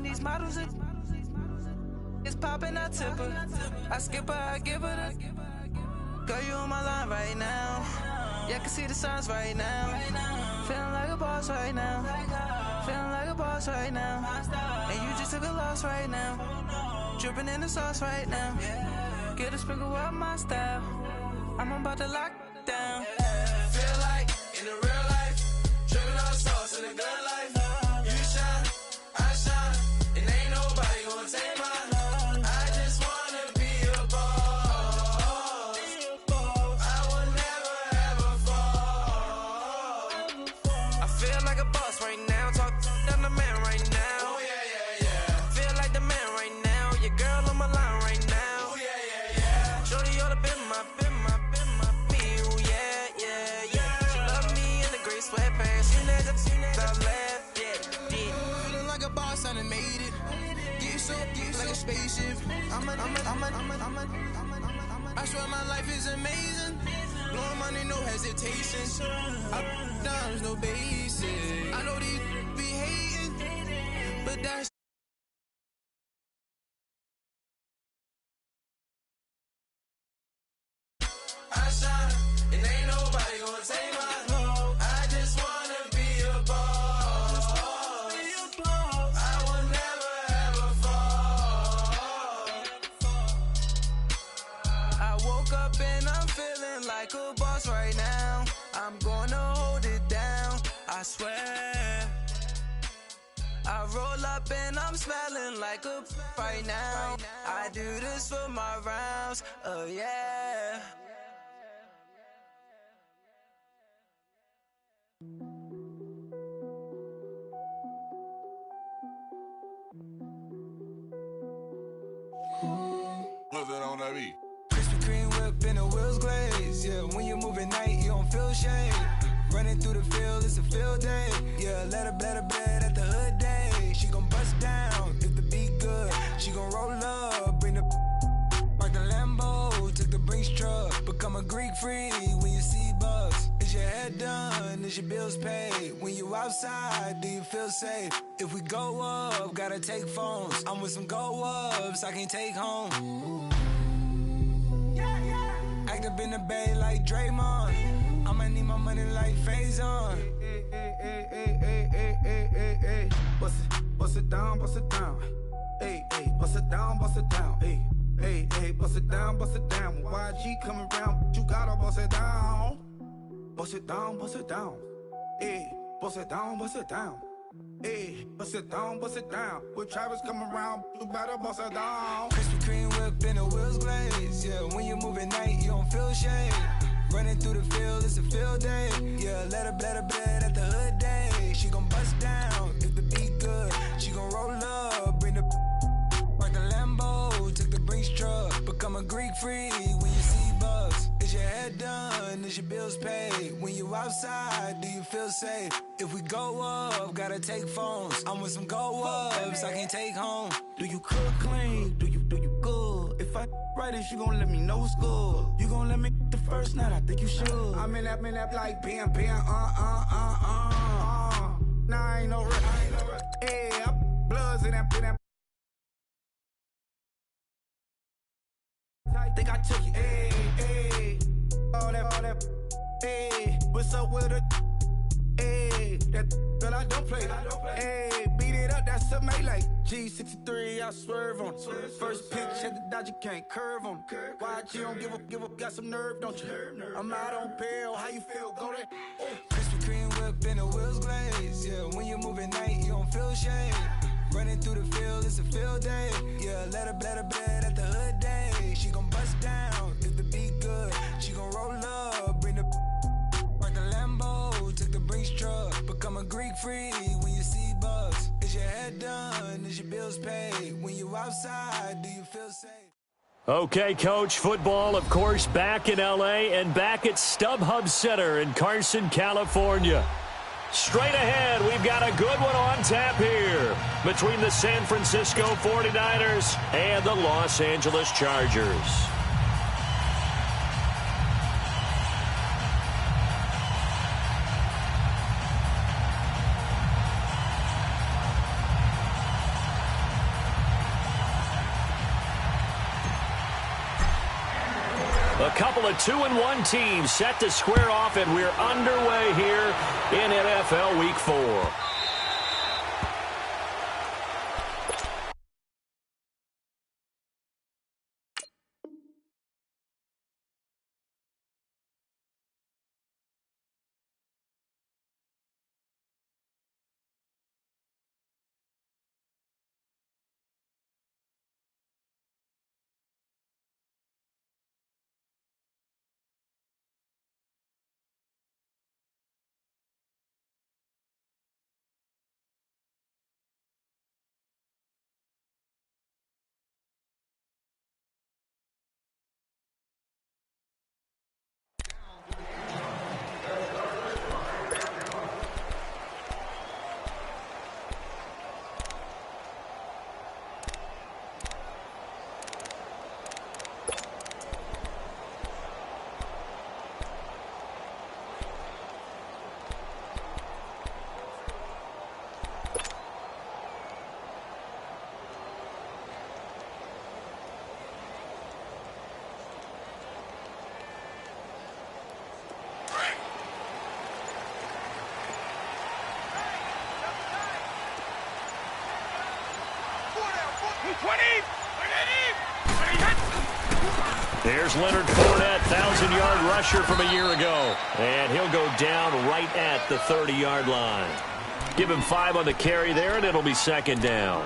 these models it's popping, I tip her. I skip her, I give her the. Girl, you on my line right now. Yeah, I can see the signs right now. Feeling like a boss right now. Feeling like a boss right now. And you just took a loss right now. Dripping in the sauce right now. Get a sprinkle up my style. I'm about to lock down. Feel like in the real life, dripping on sauce in the good life. You shine, I shine, and ain't nobody gonna take mine. I just wanna be a boss. I will never ever fall. I feel like a boss right now. Talk to the man right now. Oh yeah, yeah, yeah. Feel like the man right now. Your girl on my line right now. Oh yeah, yeah, yeah. Shorty oughta been my me. Oh yeah, yeah, yeah. She love me in the gray sweatpants. She never I left, yeah. Feeling like a boss, I done made it. Get so like a spaceship. I swear my life is amazing. Blowing money, no hesitation. Up, downs, no basic. I know these be hating, but that's I shine, and ain't nobody gonna take mine. I just wanna be a boss. I will never ever fall. I woke up and I'm feeling like a boss right now. I'm gonna hold it down, I swear. I roll up and I'm smelling like a right now. I do this for my rounds, oh yeah. What's that on that beat? Krispy Kreme whip and the wheels glaze. Yeah, when you move at night, you don't feel shade. Running through the field, it's a field day. Yeah, let her bed at the hood day. She gon' bust down if the beat good. She gon' roll up, bring the park the Lambo, took the Brinks truck. Become a Greek freak when you see bugs. Is your head done? Is your bills paid? When you outside, do you feel safe? If we go up, gotta take phones. I'm with some go ups, I can't take home. Act up in the bay like Draymond. I'ma need my money like Faison. Hey. Bust it down, bust it down. Hey, bust it down, bust it down. Hey, bust it down, bust it down. When YG coming around, you gotta bust it down. Bust it down, bust it down. Hey, bust it down, bust it down. Hey, bust it down, bust it down. When Travis come around, you better bust it down. Krispy Kreme whip and the wheels glaze. Yeah, when you move at night, you don't feel shade. Running through the field, it's a field day. Yeah, let her bed at the hood day. She gon' bust down if the beat good. She gon' roll up, bring the park the Lambo, took the Brinks truck. Become a Greek freak when you see bugs. Is your head done? Is your bills paid? When you outside, do you feel safe? If we go up, gotta take phones. I'm with some go ups, I can't take home. Do you cook clean? Do you good? If I right, is you gon' let me know what's good? You gon' let me the first night? I think you should. I'm in that like bam. Nah, I ain't no rip. Hey, I'm bloods in that. Think I took you. Hey, all that. Hey, what's up with it? Hey, that I don't play. Hey, beat it up, that's a melee. G63, I swerve on it. First pitch at the dodge, you can't curve on it. Why you don't give up, got some nerve, don't you? I'm out on bail, how you feel? Go there. Krispy Kreme whip and the wheels glaze. Yeah, when you move at night, you don't feel shade. Running through the field, it's a field day. Yeah, let her bed at the hood day. She gon' bust down if the beat good. She gon' roll up, bring the park the Lambo, took the Brinks truck. Become a Greek freak when you see bugs. Is your head done? Is your bills paid? When you outside, do you feel safe? Okay, Coach, football, of course, back in L.A. and back at StubHub Center in Carson, California. Straight ahead, we've got a good one on tap here between the San Francisco 49ers and the Los Angeles Chargers. A couple of 2-1 teams set to square off, and we're underway here in NFL Week 4. There's Leonard Fournette, 1,000-yard rusher from a year ago. And he'll go down right at the 30-yard line. Give him 5 on the carry there, and it'll be second down.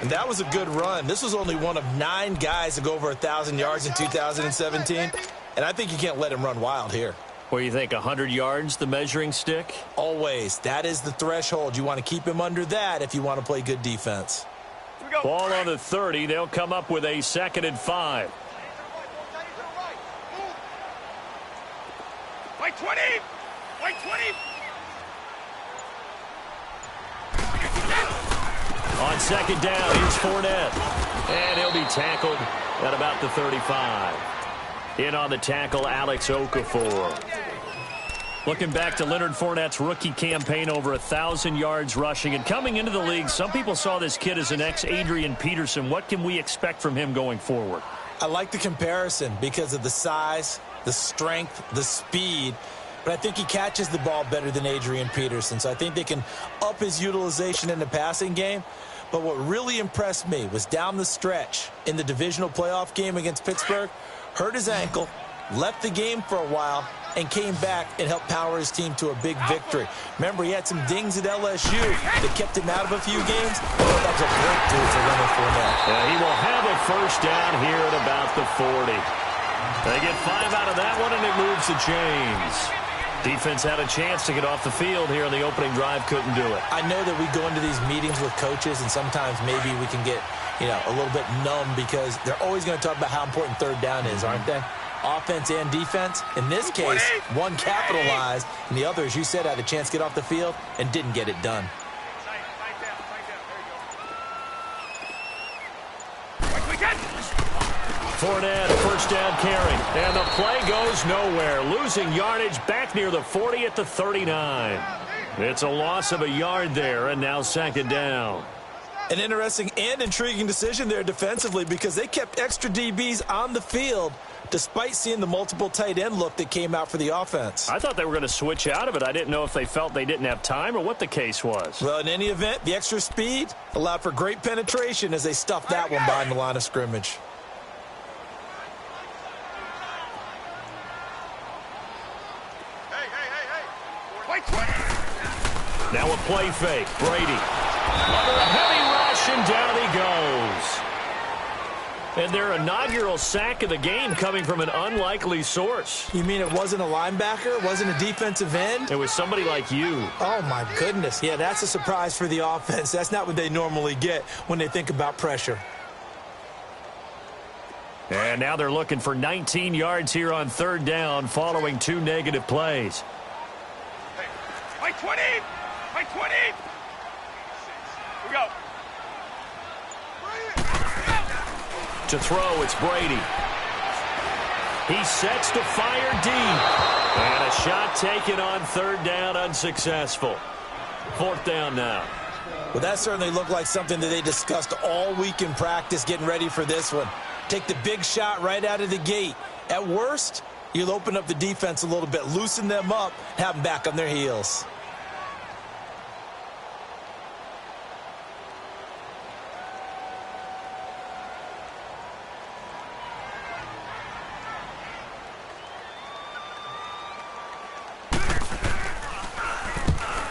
And that was a good run. This was only one of 9 guys to go over 1,000 yards in 2017. And I think you can't let him run wild here. What do you think, 100 yards, the measuring stick? Always. That is the threshold. You want to keep him under that if you want to play good defense. Ball on the 30. They'll come up with a 2nd and 5. White 20! White 20! On second down, here's Fournette. And he'll be tackled at about the 35. In on the tackle, Alex Okafor. Looking back to Leonard Fournette's rookie campaign, over 1,000 yards rushing. And coming into the league, some people saw this kid as an ex-Adrian Peterson. What can we expect from him going forward? I like the comparison because of the size, the strength, the speed. But I think he catches the ball better than Adrian Peterson. So I think they can up his utilization in the passing game. But what really impressed me was down the stretch in the divisional playoff game against Pittsburgh, hurt his ankle, left the game for a while, and came back and helped power his team to a big victory. Remember, he had some dings at LSU that kept him out of a few games. Oh, that was a breakthrough for Leonard Fournette. He will have a first down here at about the 40. They get 5 out of that one, and it moves the chains. Defense had a chance to get off the field here on the opening drive, couldn't do it. I know that we go into these meetings with coaches, and sometimes maybe we can get, a little bit numb because they're always going to talk about how important third down is, aren't they? Offense and defense. In this case, one capitalized, and the other, as you said, had a chance to get off the field and didn't get it done. Fournette, first down carry. And the play goes nowhere. Losing yardage back near the 40 at the 39. It's a loss of a yard there, and now second down. An interesting and intriguing decision there defensively because they kept extra DBs on the field despite seeing the multiple tight end look that came out for the offense. I thought they were going to switch out of it. I didn't know if they felt they didn't have time or what the case was. Well, in any event, the extra speed allowed for great penetration as they stuffed that one behind the line of scrimmage. Now a play fake. Brady under a heavy rush, and down he goes. And their inaugural sack of the game coming from an unlikely source. You mean it wasn't a linebacker? It wasn't a defensive end? It was somebody like you. Oh, my goodness. Yeah, that's a surprise for the offense. That's not what they normally get when they think about pressure. And now they're looking for 19 yards here on third down following 2 negative plays. Hey, 20! Hey, 20! Here we go. To throw, it's Brady. He sets to fire deep. And a shot taken on third down, unsuccessful. Fourth down now. Well, that certainly looked like something that they discussed all week in practice getting ready for this one. Take the big shot right out of the gate. At worst, you'll open up the defense a little bit, loosen them up, have them back on their heels.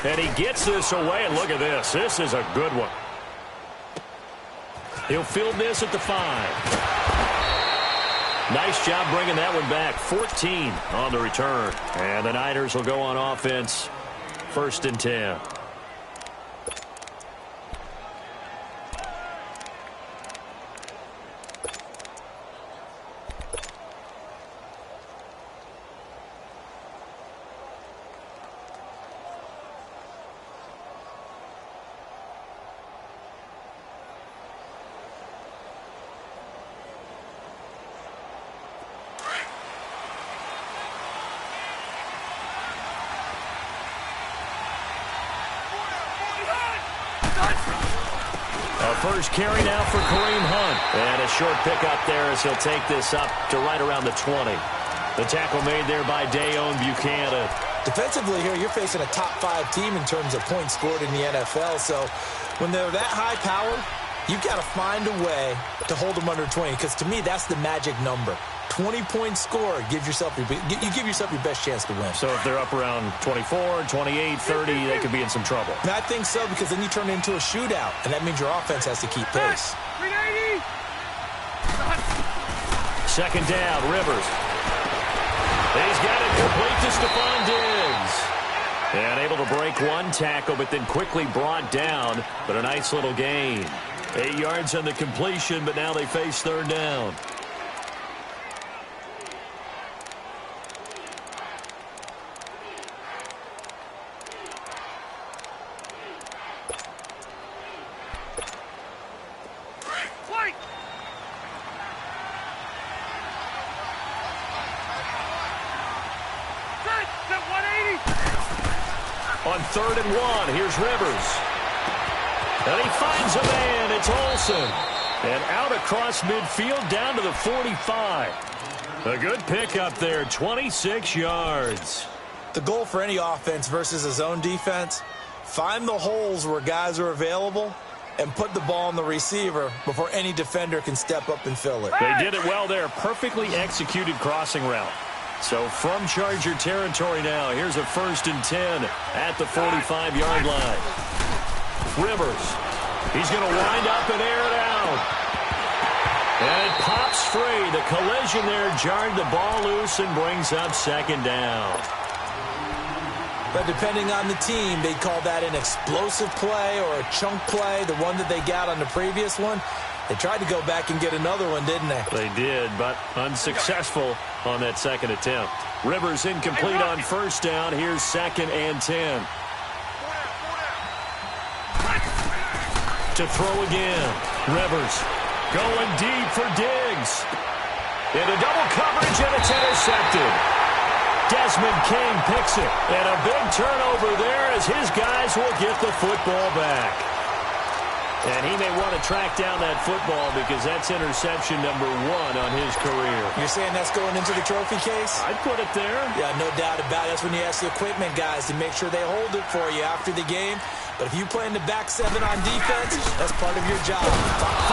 And he gets this away, and look at this. This is a good one. He'll field this at the 5. Nice job bringing that one back. 14 on the return. And the Niners will go on offense. 1st and 10. First carry now for Kareem Hunt. And a short pickup there as he'll take this up to right around the 20. The tackle made there by Dayon Buchanan. Defensively here, you're facing a top 5 team in terms of points scored in the NFL. So when they're that high powered, you've got to find a way to hold them under 20. Because to me, that's the magic number. 20-point score, you give yourself your best chance to win. So if they're up around 24, 28, 30, they could be in some trouble. And I think so, because then you turn it into a shootout, and that means your offense has to keep pace. 380. 2nd down, Rivers. He's got it complete to Stephon Diggs. And able to break one tackle, but then quickly brought down. But a nice little gain. 8 yards on the completion, but now they face 3rd down. On 3rd and 1, here's Rivers. And he finds a man. It's Olsen. And out across midfield down to the 45. A good pickup there, 26 yards. The goal for any offense versus a zone defense, find the holes where guys are available and put the ball on the receiver before any defender can step up and fill it. They did it well there. Perfectly executed crossing route. So from Charger territory now, here's a 1st and 10 at the 45-yard line. Rivers, he's going to wind up and air it out. And it pops free. The collision there jarred the ball loose and brings up 2nd down. But depending on the team, they call that an explosive play or a chunk play, the one that they got on the previous one. They tried to go back and get another one, didn't they? They did, but unsuccessful on that 2nd attempt. Rivers incomplete on 1st down. Here's 2nd and 10. To throw again. Rivers going deep for Diggs. Into double coverage, and it's intercepted. Desmond King picks it. And a big turnover there as his guys will get the football back. And he may want to track down that football because that's interception number 1 on his career. You're saying that's going into the trophy case? I'd put it there. Yeah, no doubt about it. That's when you ask the equipment guys to make sure they hold it for you after the game. But if you play in the back 7 on defense, that's part of your job.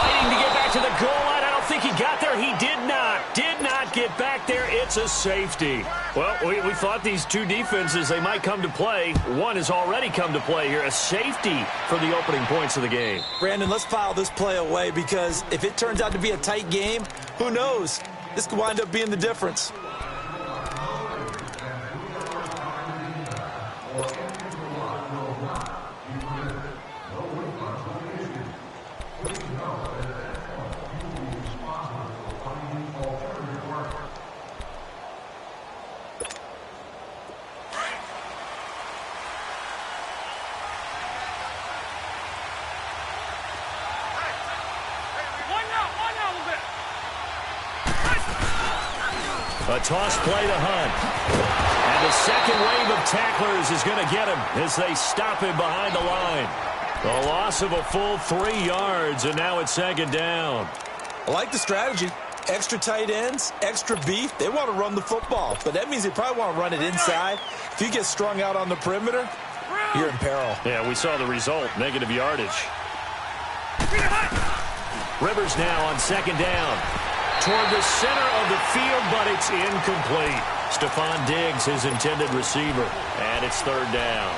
Fighting to get back to the goal line. I don't think he got there. He did not. Did not get back there. It's a safety. Well, we thought these two defenses, they might come to play. One has already come to play here. A safety for the opening points of the game. Brandon, let's file this play away because if it turns out to be a tight game, who knows? This could wind up being the difference. A toss play to Hunt. And the second wave of tacklers is going to get him as they stop him behind the line. A loss of a full 3 yards, and now it's 2nd down. I like the strategy. Extra tight ends, extra beef, they want to run the football. But that means they probably want to run it inside. If you get strung out on the perimeter, you're in peril. Yeah, we saw the result, negative yardage. Rivers now on second down. Toward the center of the field, but it's incomplete. Stephon Diggs, his intended receiver, and it's third down.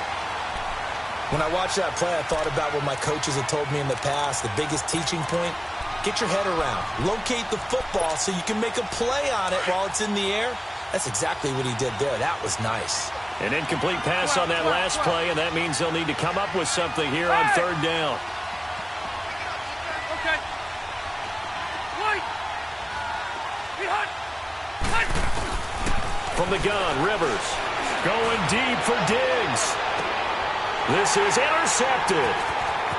When I watched that play, I thought about what my coaches had told me in the past. The biggest teaching point, get your head around. Locate the football so you can make a play on it while it's in the air. That's exactly what he did there. That was nice. An incomplete pass on that last play, and that means they'll need to come up with something here on third down. Okay. From the gun, Rivers going deep for Diggs. This is intercepted.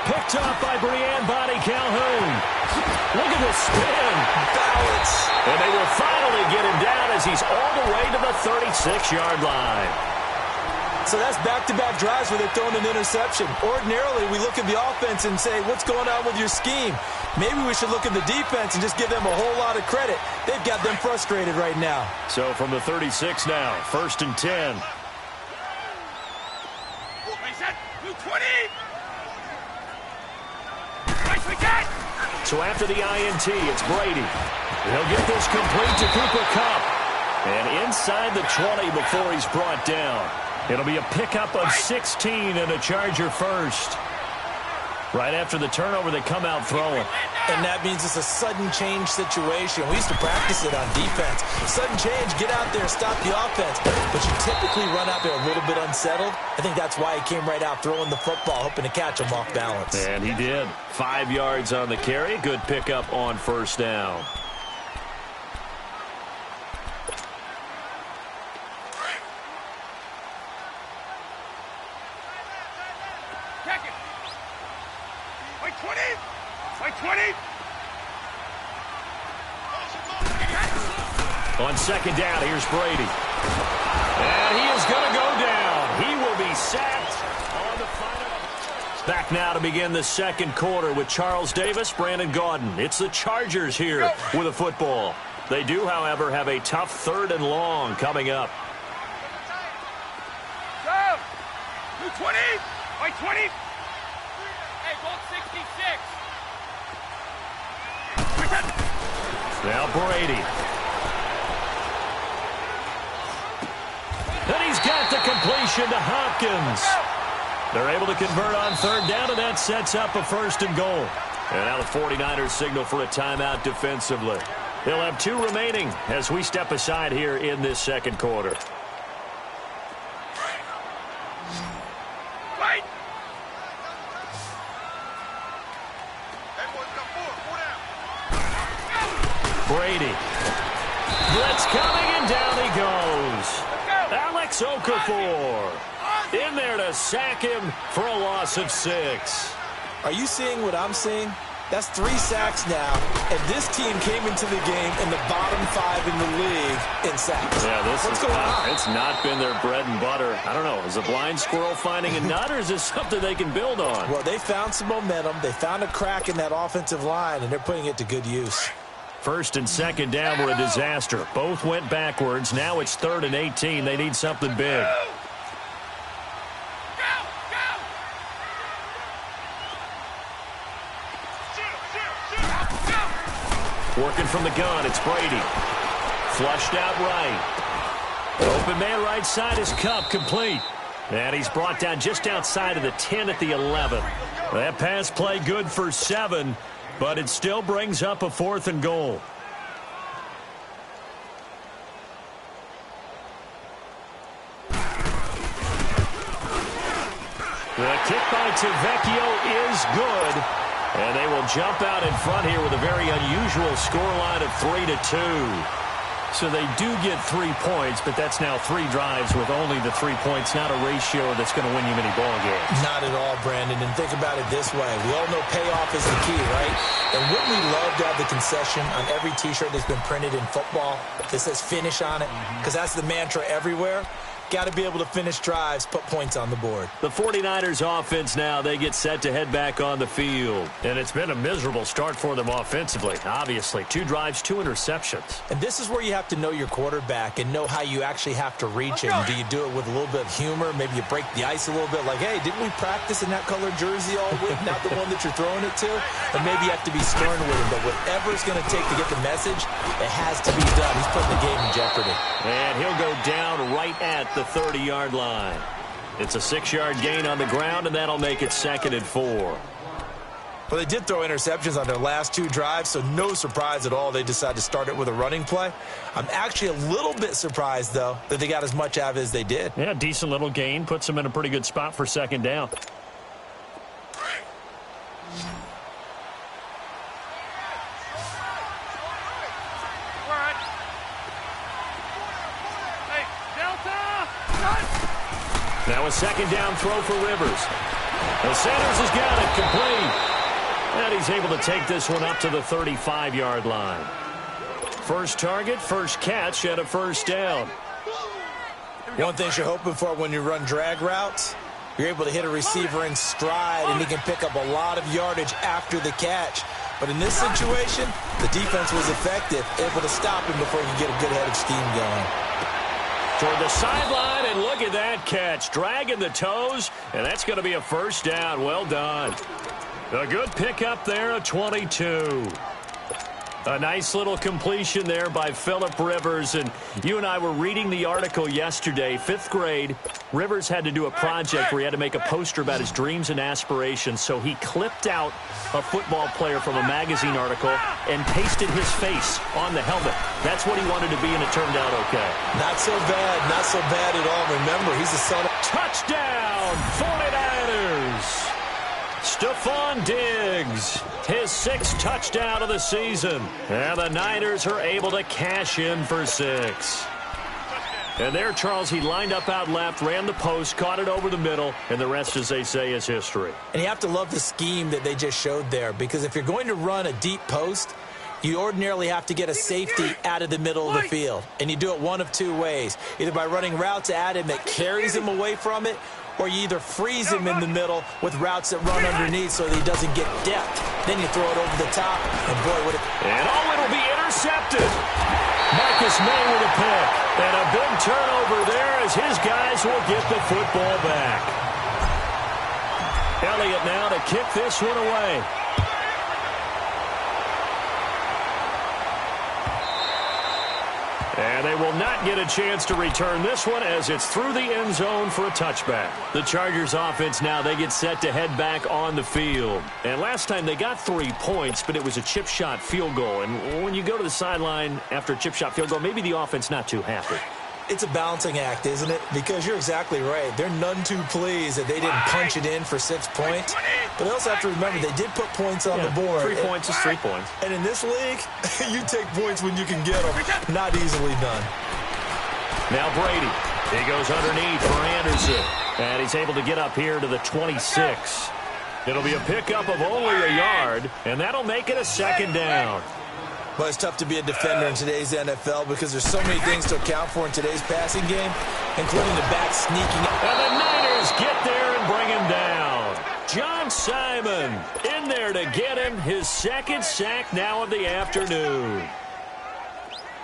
Picked up by Breanne Bonnie Calhoun. Look at the spin. Balance. And they will finally get him down as he's all the way to the 36-yard line. So that's back-to-back drives where they're throwing an interception. Ordinarily, we look at the offense and say, what's going on with your scheme? Maybe we should look at the defense and just give them a whole lot of credit. They've got them frustrated right now. So from the 36 now, 1st and 10. So after the INT, it's Brady. He'll get this complete to Cooper Kupp. And inside the 20 before he's brought down. It'll be a pickup of 16 and a Charger first. Right after the turnover, they come out throwing. And that means it's a sudden change situation. We used to practice it on defense. Sudden change, get out there, stop the offense. But you typically run out there a little bit unsettled. I think that's why he came right out throwing the football, hoping to catch him off balance. And he did. 5 yards on the carry. Good pickup on first down. On second down, here's Brady. And he is going to go down. He will be sacked on the final. Back now to begin the second quarter with Charles Davis, Brandon Gaudin. It's the Chargers here with a football. They do, however, have a tough 3rd and long coming up. Go! 220! By 20! Hey, goal 66! Now Brady. And he's got the completion to Hopkins. They're able to convert on third down, and that sets up a 1st and goal. And now the 49ers signal for a timeout defensively. They'll have 2 remaining as we step aside here in this second quarter. Right. Brady. Blitz coming, and down he goes. Alex Okafor in there to sack him for a loss of 6. Are you seeing what I'm seeing? That's 3 sacks now, and this team came into the game in the bottom 5 in the league in sacks. Yeah, What's going on? It's not been their bread and butter. I don't know. Is a blind squirrel finding a nut, or is this something they can build on? Well, they found some momentum. They found a crack in that offensive line, and they're putting it to good use. 1st and second down were a disaster. Both went backwards. Now it's 3rd and 18. They need something big. Working from the gun, it's Brady. Flushed out right. Open man right side is Kupp, complete. And he's brought down just outside of the 10 at the 11. That pass play good for 7, but it still brings up a 4th and goal. The kick by Tavecchio is good. And they will jump out in front here with a very unusual scoreline of 3-2. So they do get 3 points, but that's now 3 drives with only the 3 points, not a ratio that's going to win you many ball games. Not at all, Brandon. And think about it this way. We all know payoff is the key, right? And wouldn't we love to have the concession on every T-shirt that's been printed in football that says finish on it? Because that's the mantra everywhere. Got to be able to finish drives, put points on the board. The 49ers offense now, they get set to head back on the field. And it's been a miserable start for them offensively, obviously. 2 drives, 2 interceptions. And this is where you have to know your quarterback and know how you actually have to reach him. Do you do it with a little bit of humor? Maybe you break the ice a little bit like, hey, didn't we practice in that colored jersey all week? Not the one that you're throwing it to? And maybe you have to be stern with him. But whatever it's going to take to get the message, it has to be done. He's putting the game in jeopardy. And he'll go down right at the 30-yard line. It's a 6-yard gain on the ground, and that'll make it 2nd and 4. Well, they did throw interceptions on their last 2 drives, so no surprise at all they decided to start it with a running play. I'm actually a little bit surprised, though, that they got as much out of it as they did. Yeah, decent little gain. Puts them in a pretty good spot for 2nd down. Now a 2nd down throw for Rivers. And Sanders has got it complete. And he's able to take this one up to the 35-yard line. First target, first catch, and a 1st down. One thing you're hoping for when you run drag routes, you're able to hit a receiver in stride, and he can pick up a lot of yardage after the catch. But in this situation, the defense was effective, able to stop him before he could get a good head of steam going. Toward the sideline, and look at that catch. Dragging the toes, and that's going to be a 1st down. Well done. A good pickup there, a 22. A nice little completion there by Phillip Rivers. And you and I were reading the article yesterday, 5th grade. Rivers had to do a project where he had to make a poster about his dreams and aspirations. So he clipped out a football player from a magazine article and pasted his face on the helmet. That's what he wanted to be, and it turned out okay. Not so bad. Not so bad at all. Remember, he's the son of... Touchdown, 49ers! Stephon Diggs, his 6th touchdown of the season. And the Niners are able to cash in for 6. And there, Charles, he lined up out left, ran the post, caught it over the middle, and the rest, as they say, is history. And you have to love the scheme that they just showed there, because if you're going to run a deep post, you ordinarily have to get a safety out of the middle of the field. And you do it one of 2 ways, either by running routes at him that carries him away from it, or you either freeze him in the middle with routes that run underneath so that he doesn't get depth. Then you throw it over the top, and boy, would it... And it'll be intercepted. Marcus May with a pick. And a big turnover there as his guys will get the football back. Elliott now to kick this one away. And they will not get a chance to return this one as it's through the end zone for a touchback. The Chargers offense now, they get set to head back on the field. And last time they got 3 points, but it was a chip shot field goal. And when you go to the sideline after a chip shot field goal, maybe the offense not too happy. It's a balancing act, isn't it? Because you're exactly right. They're none too pleased that they didn't punch it in for 6 points. But they also have to remember they did put points on the board. 3 points is 3 points. And in this league, you take points when you can get them. Not easily done. Now Brady. He goes underneath for Anderson. And he's able to get up here to the 26. It'll be a pickup of only a yard, and that'll make it a 2nd down. But it's tough to be a defender in today's NFL because there's so many things to account for in today's passing game, including the back sneaking. And the Niners get there and bring him down. John Simon in there to get him his 2nd sack now of the afternoon.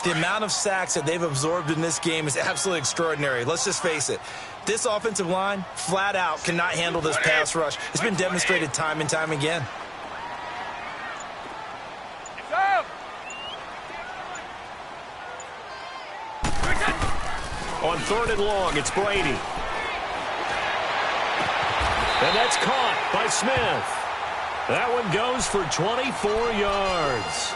The amount of sacks that they've absorbed in this game is absolutely extraordinary. Let's just face it. This offensive line, flat out, cannot handle this pass rush. It's been demonstrated time and time again. On 3rd and long, it's Brady. And that's caught by Smith. That one goes for 24 yards.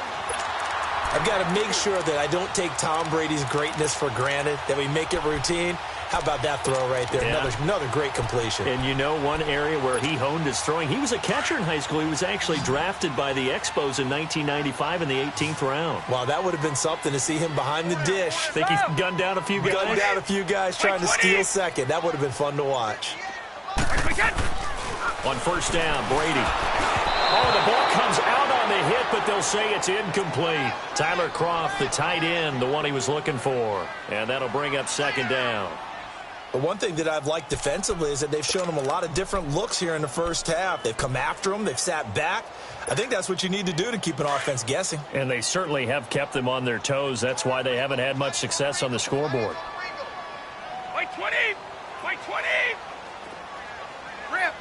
I've got to make sure that I don't take Tom Brady's greatness for granted, that we make it routine. How about that throw right there? Yeah. Another great completion. And you know one area where he honed his throwing? He was a catcher in high school. He was actually drafted by the Expos in 1995 in the 18th round. Wow, that would have been something to see him behind the dish. Think he's gunned down a few guys? Gunned down a few guys trying to steal second. That would have been fun to watch. On 1st down, Brady. Oh, the ball comes out on the hit, but they'll say it's incomplete. Tyler Kroft, the tight end, the one he was looking for. And that'll bring up 2nd down. But one thing that I've liked defensively is that they've shown him a lot of different looks here in the first half. They've come after him. They've sat back. I think that's what you need to do to keep an offense guessing. And they certainly have kept them on their toes. That's why they haven't had much success on the scoreboard. Fight 20! Fight 20! Rip!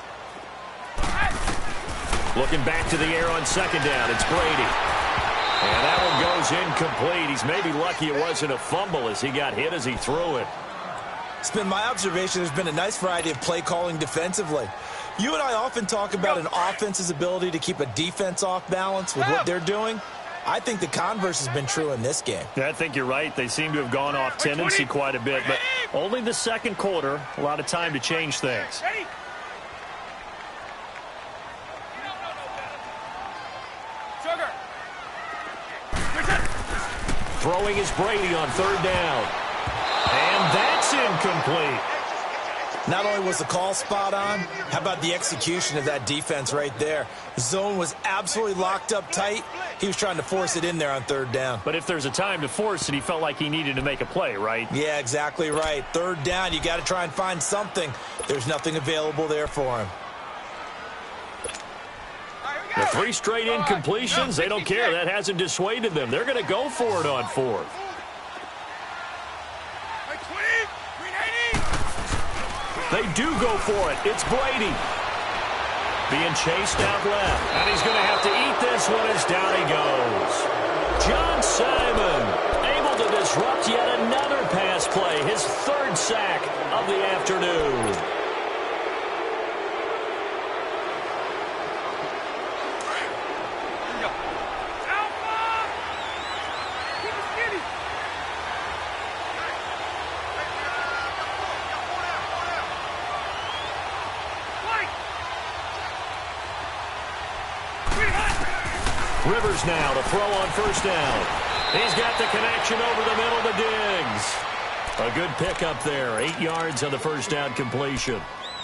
Looking back to the air on second down. It's Brady. And that one goes incomplete. He's maybe lucky it wasn't a fumble as he got hit as he threw it. It's been my observation there's been a nice variety of play calling defensively. You and I often talk about an offense's ability to keep a defense off balance with what they're doing. I think the converse has been true in this game. I think you're right. They seem to have gone off tendency quite a bit, but only the second quarter. A lot of time to change things. Sugar! Throwing is Brady on third down. And that's incomplete. Not only was the call spot on, how about the execution of that defense right there? The zone was absolutely locked up tight. He was trying to force it in there on third down. But if there's a time to force it, he felt like he needed to make a play, right? Yeah, exactly right. Third down, you got to try and find something. There's nothing available there for him. The 3 straight incompletions, they don't care. That hasn't dissuaded them. They're going to go for it on fourth. They do go for it. It's Brady. Being chased out left. And he's going to have to eat this one as down he goes. John Simon able to disrupt yet another pass play. His 3rd sack of the afternoon. Rivers now to throw on first down. He's got the connection over the middle to Diggs. A good pickup there. 8 yards on the first down completion.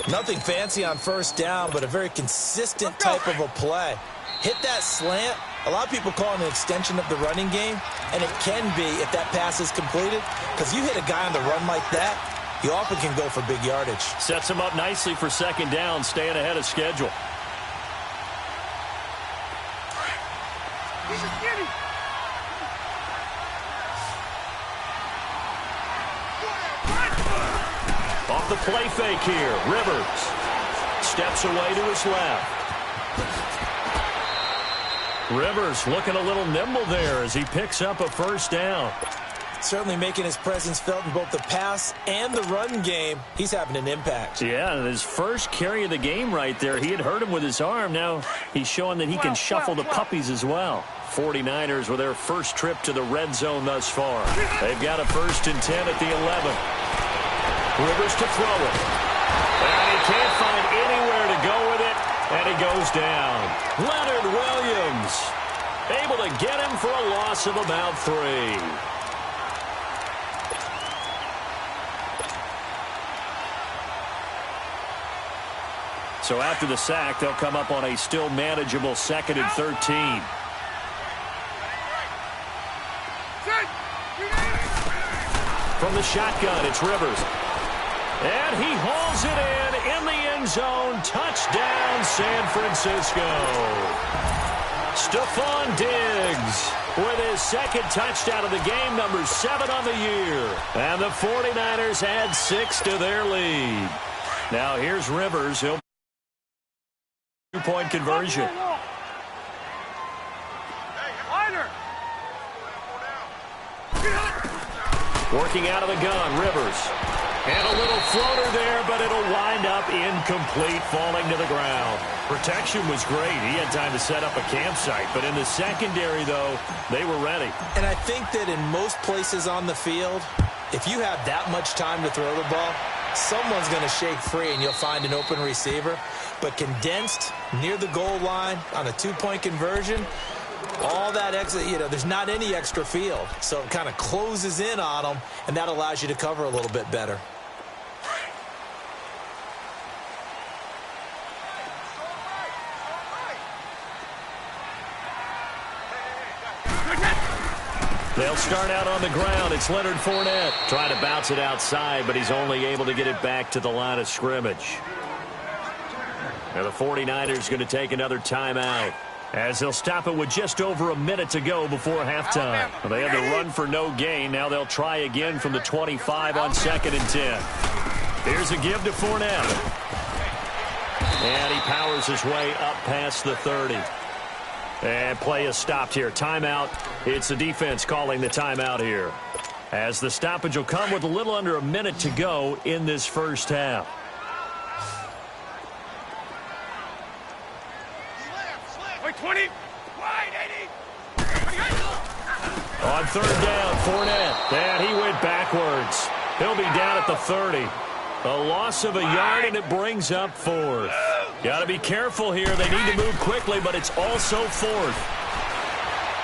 Nothing fancy on first down, but a very consistent type of a play. Hit that slant. A lot of people call it an extension of the running game, and it can be if that pass is completed, because you hit a guy on the run like that, you often can go for big yardage. Sets him up nicely for second down, staying ahead of schedule. Off the play fake here, Rivers steps away to his left. Rivers looking a little nimble there as he picks up a first down. Certainly making his presence felt in both the pass and the run game. He's having an impact. Yeah, and his first carry of the game right there, he had hurt him with his arm. Now he's showing that he can shuffle the puppies as well. 49ers with their first trip to the red zone thus far. They've got a 1st and 10 at the 11. Rivers to throw it. And he can't find anywhere to go with it, and he goes down. Leonard Williams able to get him for a loss of about 3. So after the sack, they'll come up on a still manageable 2nd and 13. From the shotgun, it's Rivers. And he hauls it in the end zone. Touchdown, San Francisco. Stephon Diggs with his 2nd touchdown of the game, number 7 on the year. And the 49ers add 6 to their lead. Now here's Rivers. He'll 2-point conversion. Working out of the gun, Rivers. And a little floater there, but it'll wind up incomplete, falling to the ground. Protection was great. He had time to set up a campsite, but in the secondary, though, they were ready. And I think that in most places on the field, if you have that much time to throw the ball, someone's going to shake free and you'll find an open receiver. But condensed near the goal line on a 2-point conversion, all that extra, there's not any extra field. So it kind of closes in on them, and that allows you to cover a little bit better. They'll start out on the ground. It's Leonard Fournette trying to bounce it outside, but he's only able to get it back to the line of scrimmage. Now the 49ers going to take another timeout, as they'll stop it with just over a minute to go before halftime. Well, they had to run for no gain. Now they'll try again from the 25 on 2nd and 10. Here's a give to Fournette. And he powers his way up past the 30. And play is stopped here. Timeout. It's the defense calling the timeout here, as the stoppage will come with a little under a minute to go in this first half. Wait, 20. Wide, 80. On 3rd down, Fournette. And he went backwards. He'll be down at the 30. A loss of a yard, and it brings up 4th. Got to be careful here. They need to move quickly, but it's also 4th.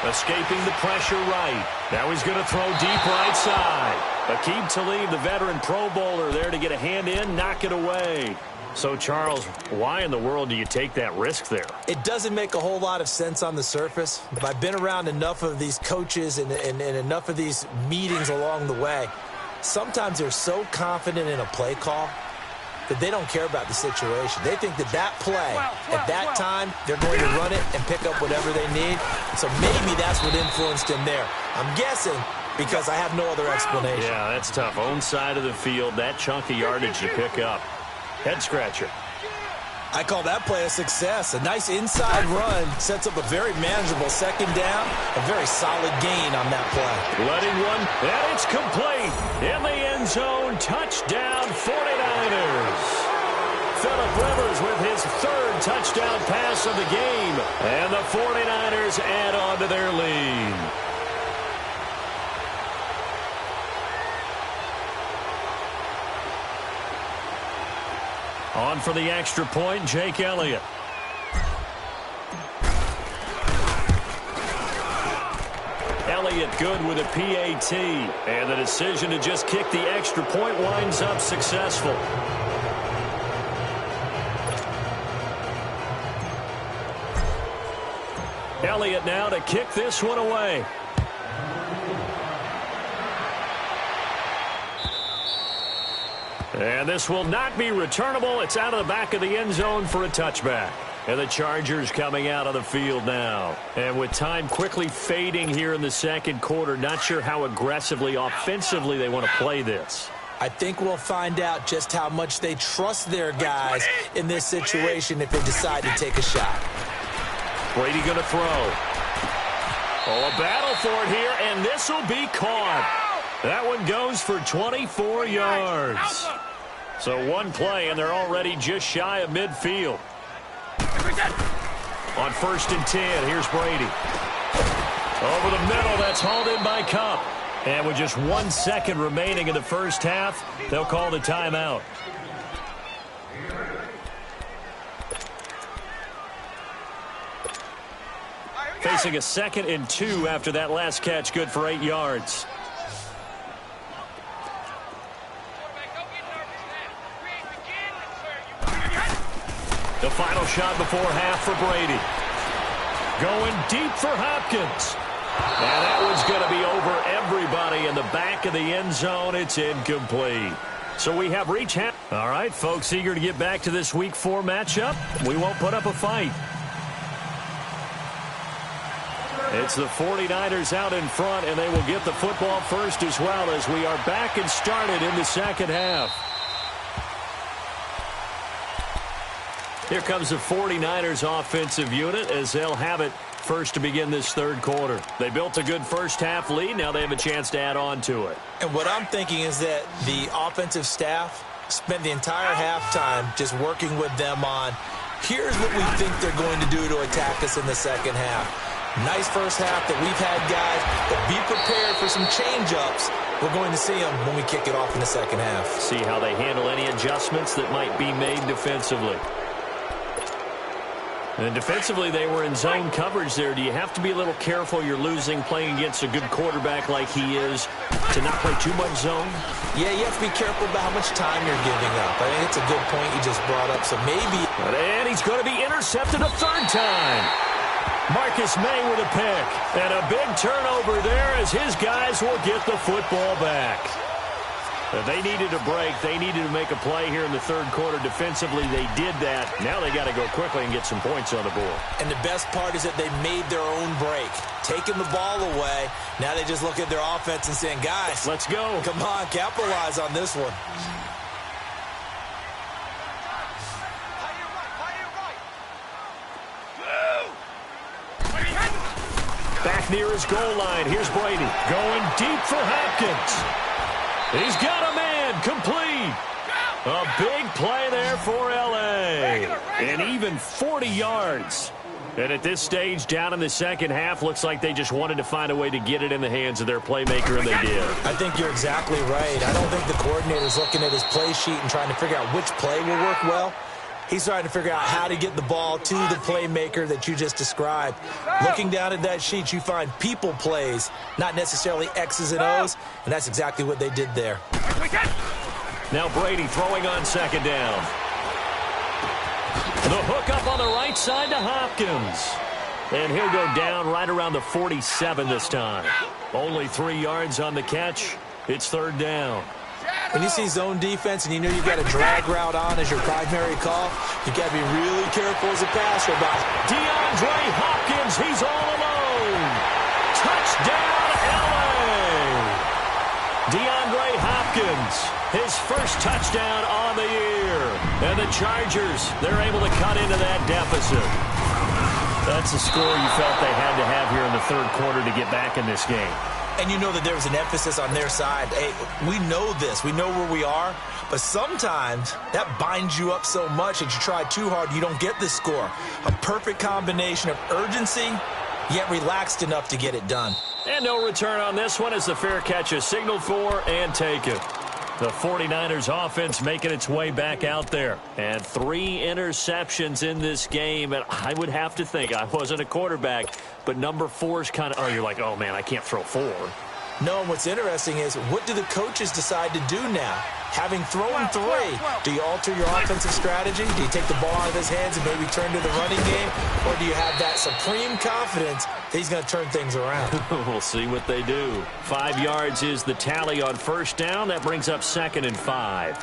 Escaping the pressure right. Now he's going to throw deep right side. Aqib Talib, the veteran Pro Bowler, there to get a hand in, knock it away. So, Charles, why in the world do you take that risk there? It doesn't make a whole lot of sense on the surface, but I've been around enough of these coaches and enough of these meetings along the way. Sometimes they're so confident in a play call that they don't care about the situation. They think that play, at that time, they're going to run it and pick up whatever they need. So maybe that's what influenced him there. I'm guessing because I have no other explanation. Yeah, that's tough. Own side of the field, that chunk of yardage to pick up. Head scratcher. I call that play a success. A nice inside run sets up a very manageable 2nd down. A very solid gain on that play. Letting one, and it's complete. In the end zone, touchdown 49ers. Phillip Rivers with his 3rd touchdown pass of the game. And the 49ers add on to their lead. On for the extra point, Jake Elliott. Elliott good with a PAT. And the decision to just kick the extra point winds up successful. Elliott now to kick this one away. And this will not be returnable. It's out of the back of the end zone for a touchback. And the Chargers coming out of the field now. And with time quickly fading here in the 2nd quarter, not sure how aggressively, offensively they want to play this. I think we'll find out just how much they trust their guys in this situation if they decide to take a shot. Brady going to throw. Oh, a battle for it here, and this will be caught. That one goes for 24 yards. So one play, and they're already just shy of midfield. On 1st and 10, here's Brady. Over the middle, that's hauled in by Kupp. And with just 1 second remaining in the first half, they'll call the timeout. Facing a 2nd and 2 after that last catch, good for 8 yards. The final shot before half for Brady. Going deep for Hopkins. And that one's going to be over everybody in the back of the end zone. It's incomplete. So we have reached half. All right, folks, eager to get back to this Week 4 matchup. We won't put up a fight. It's the 49ers out in front, and they will get the football first as well, as we are back and started in the second half. Here comes the 49ers offensive unit as they'll have it first to begin this 3rd quarter. They built a good first half lead. Now they have a chance to add on to it. And what I'm thinking is that the offensive staff spent the entire halftime just working with them on, here's what we think they're going to do to attack us in the second half. Nice first half that we've had, guys, but be prepared for some change-ups. We're going to see them when we kick it off in the second half. See how they handle any adjustments that might be made defensively. And defensively, they were in zone coverage there. Do you have to be a little careful? You're losing playing against a good quarterback like he is to not play too much zone? Yeah, you have to be careful about how much time you're giving up. I think it's a good point you just brought up. So maybe. And he's going to be intercepted a 3rd time. Marcus May with a pick. And a big turnover there as his guys will get the football back. They needed a break. They needed to make a play here in the third quarter. Defensively, they did that. Now they got to go quickly and get some points on the board. And the best part is that they made their own break. Taking the ball away. Now they just look at their offense and saying, guys, let's go. Come on, capitalize on this one. Back near his goal line. Here's Brady going deep for Hopkins. He's got a man complete. A big play there for L.A. And even 40 yards. And at this stage, down in the second half, looks like they just wanted to find a way to get it in the hands of their playmaker, and they did. I think you're exactly right. I don't think the coordinator's looking at his play sheet and trying to figure out which play will work well. He's trying to figure out how to get the ball to the playmaker that you just described. Looking down at that sheet, you find people plays, not necessarily X's and O's, and that's exactly what they did there. Now Brady throwing on second down. The hook up on the right side to Hopkins. And he'll go down right around the 47 this time. Only 3 yards on the catch. It's third down. When you see zone defense and you know you've got a drag route on as your primary call, you've got to be really careful as a passer about it. DeAndre Hopkins, he's all alone. Touchdown, L.A. DeAndre Hopkins, his first touchdown on the year. And the Chargers, they're able to cut into that deficit. That's the score you felt they had to have here in the third quarter to get back in this game. And you know that there was an emphasis on their side. Hey, we know this. We know where we are. But sometimes that binds you up so much that you try too hard, you don't get the score. A perfect combination of urgency, yet relaxed enough to get it done. And no return on this one as the fair catch is signaled for and taken. The 49ers offense making its way back out there. And 3 interceptions in this game. And I would have to think, I wasn't a quarterback, but number 4 is kind of, oh, you're like, oh, man, I can't throw 4. No, and what's interesting is, what do the coaches decide to do now? Having thrown 3, do you alter your offensive strategy? Do you take the ball out of his hands and maybe turn to the running game? Or do you have that supreme confidence that he's going to turn things around? We'll see what they do. 5 yards is the tally on first down. That brings up 2nd and 5.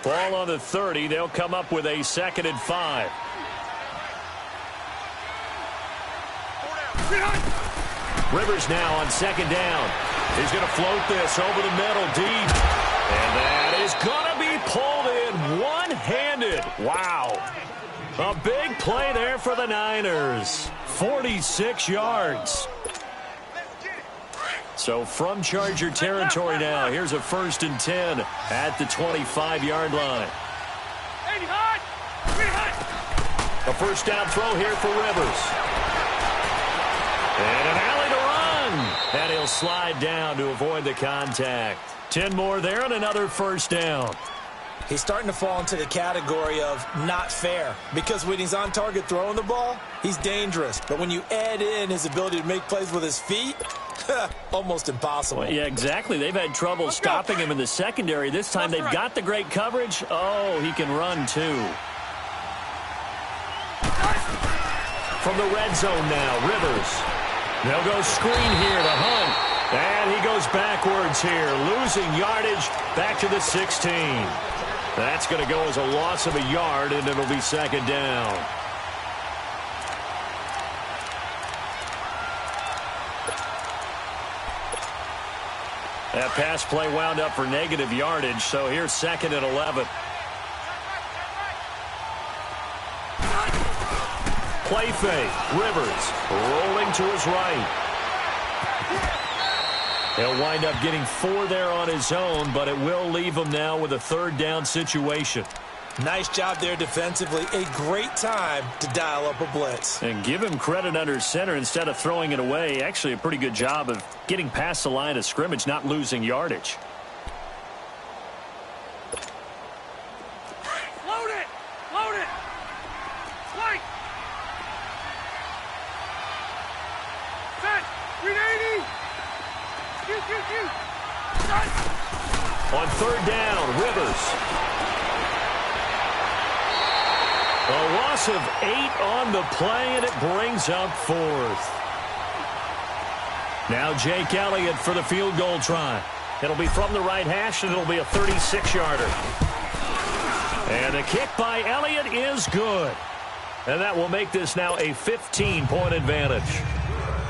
Ball on the 30. They'll come up with a 2nd and 5. Rivers now on second down. He's going to float this over the middle deep. And that is going to be pulled in one-handed. Wow. A big play there for the Niners. 46 yards. So from Charger territory now, here's a 1st and 10 at the 25-yard line. A first down throw here for Rivers. And an alley to run. And he'll slide down to avoid the contact. 10 more there and another first down. He's starting to fall into the category of not fair, because when he's on target throwing the ball, he's dangerous. But when you add in his ability to make plays with his feet, almost impossible. Well, yeah, exactly. They've had trouble stopping him in the secondary. This time they've got the great coverage. Oh, he can run too. From the red zone now, Rivers. They'll go screen here to Hunt. And he goes backwards here, losing yardage back to the 16. That's going to go as a loss of a yard, and it'll be second down. That pass play wound up for negative yardage, so here's 2nd and 11. Play fake. Rivers rolling to his right. He'll wind up getting 4 there on his own, but it will leave him now with a 3rd down situation. Nice job there defensively. A great time to dial up a blitz. And give him credit under center instead of throwing it away. Actually, a pretty good job of getting past the line of scrimmage, not losing yardage. Load it! Load it! Flank! Set! 380! On 3rd down, Rivers. loss of 8 on the play, and it brings up 4th. Now Jake Elliott for the field goal try. It'll be from the right hash, and it'll be a 36-yarder. And the kick by Elliott is good. And that will make this now a 15-point advantage.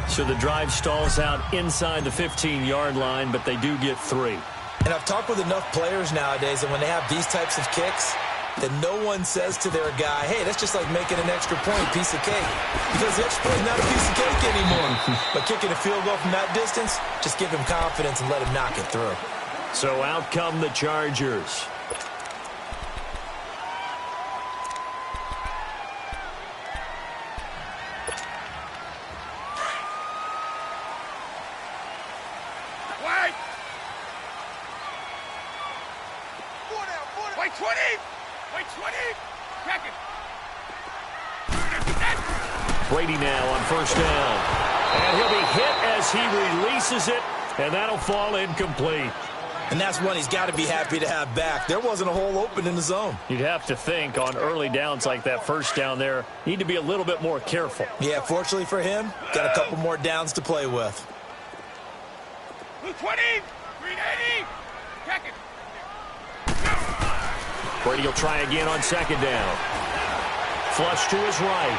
So the drive stalls out inside the 15-yard line, but they do get 3. And I've talked with enough players nowadays that when they have these types of kicks, that no one says to their guy, hey, that's just like making an extra point, piece of cake. Because the extra point is not a piece of cake anymore. But kicking a field goal from that distance, just give him confidence and let him knock it through. So out come the Chargers. Wait 20! Wait 20! Check it! Brady now on first down. And he'll be hit as he releases it, and that'll fall incomplete. And that's one he's got to be happy to have back. There wasn't a hole open in the zone. You'd have to think on early downs like that first down there, need to be a little bit more careful. Yeah, fortunately for him, got a couple more downs to play with. 220! 380! Check it! Brady will try again on second down. Flush to his right.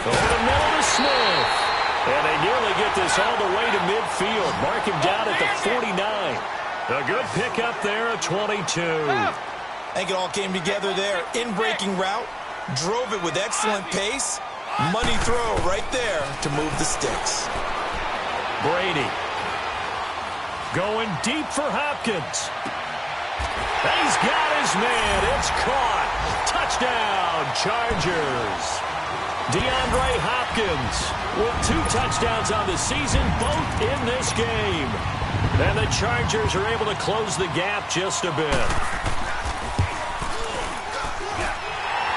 Over the middle to Smith. And they nearly get this all the way to midfield. Mark him down at the 49. A good pickup there at 22. I think it all came together there. In-breaking route. Drove it with excellent pace. Money throw right there to move the sticks. Brady. Going deep for Hopkins. He's got his man. It's caught. Touchdown, Chargers. DeAndre Hopkins with 2 touchdowns on the season, both in this game. And the Chargers are able to close the gap just a bit.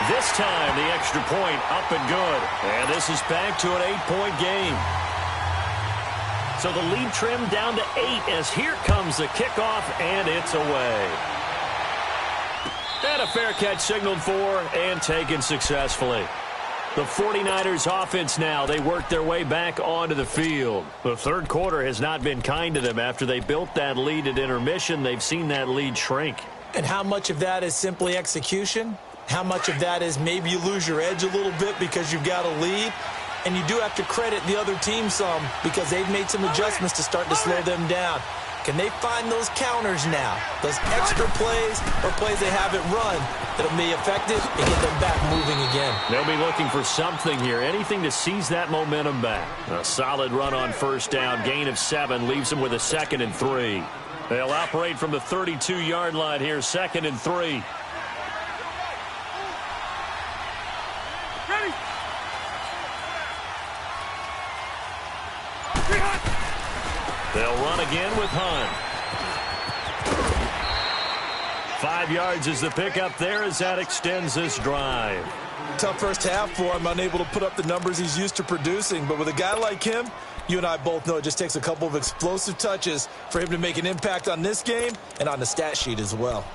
This time, the extra point up and good. And this is back to an 8-point game. So the lead trimmed down to 8 as here comes the kickoff, and it's away. And a fair catch signaled for and taken successfully. The 49ers offense now, they work their way back onto the field. The third quarter has not been kind to them. After they built that lead at intermission, they've seen that lead shrink. And how much of that is simply execution? How much of that is maybe you lose your edge a little bit because you've got a lead? And you do have to credit the other team some because they've made some adjustments to start to slow them down. Can they find those counters now, those extra plays or plays they haven't run that'll be effective and get them back moving again? They'll be looking for something here, anything to seize that momentum back. A solid run on first down, gain of 7, leaves them with a 2nd and 3. They'll operate from the 32-yard line here, 2nd and 3. Ready! They'll run again with Hunt. 5 yards is the pickup there as that extends this drive. Tough first half for him, unable to put up the numbers he's used to producing. But with a guy like him, you and I both know it just takes a couple of explosive touches for him to make an impact on this game and on the stat sheet as well.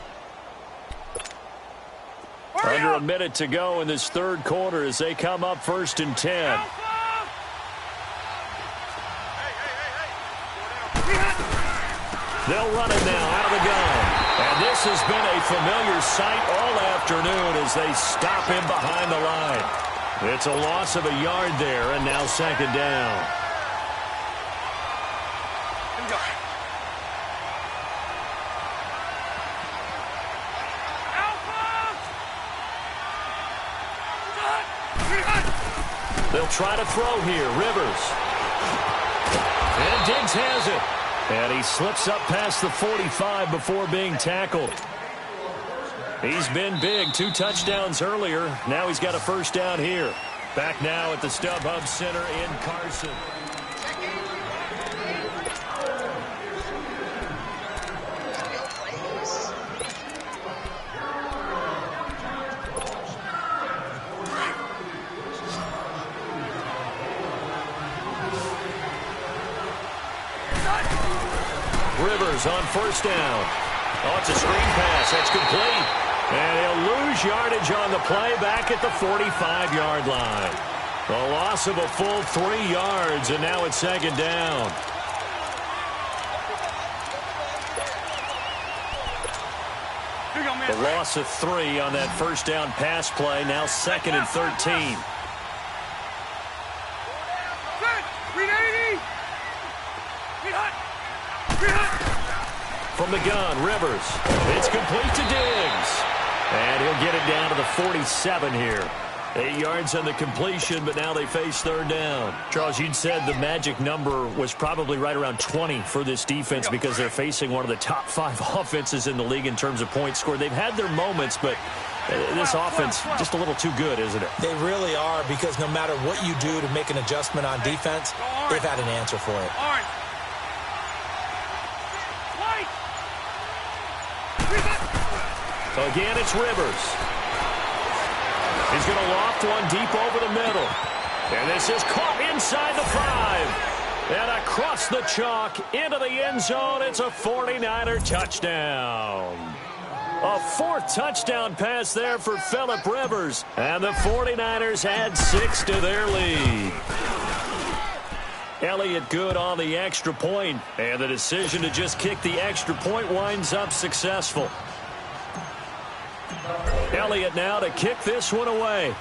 Under a minute to go in this third quarter as they come up 1st and 10. They'll run it now out of the gun. And this has been a familiar sight all afternoon as they stop him behind the line. It's a loss of a yard there, and now 2nd down. They'll try to throw here. Rivers. And Diggs has it. And he slips up past the 45 before being tackled. He's been big. 2 touchdowns earlier. Now he's got a first down here. Back now at the StubHub Center in Carson. Rivers on first down. Oh, it's a screen pass. That's complete. And he'll lose lose yardage on the play back at the 45-yard line. A loss of a full 3 yards, and now it's second down. The loss of 3 on that first down pass play, now second and 13. From the gun, Rivers. It's complete to Diggs. And he'll get it down to the 47 here. 8 yards on the completion, but now they face third down. Charles, you'd said the magic number was probably right around 20 for this defense because they're facing one of the top 5 offenses in the league in terms of points scored. They've had their moments, but this offense just a little too good, isn't it? They really are, because no matter what you do to make an adjustment on defense, they've had an answer for it. Again, it's Rivers. He's going to loft one deep over the middle. And this is caught inside the 5. And across the chalk into the end zone. It's a 49er touchdown. A 4th touchdown pass there for Phillip Rivers. And the 49ers add 6 to their lead. Elliott good on the extra point. And the decision to just kick the extra point winds up successful. Elliott now to kick this one away.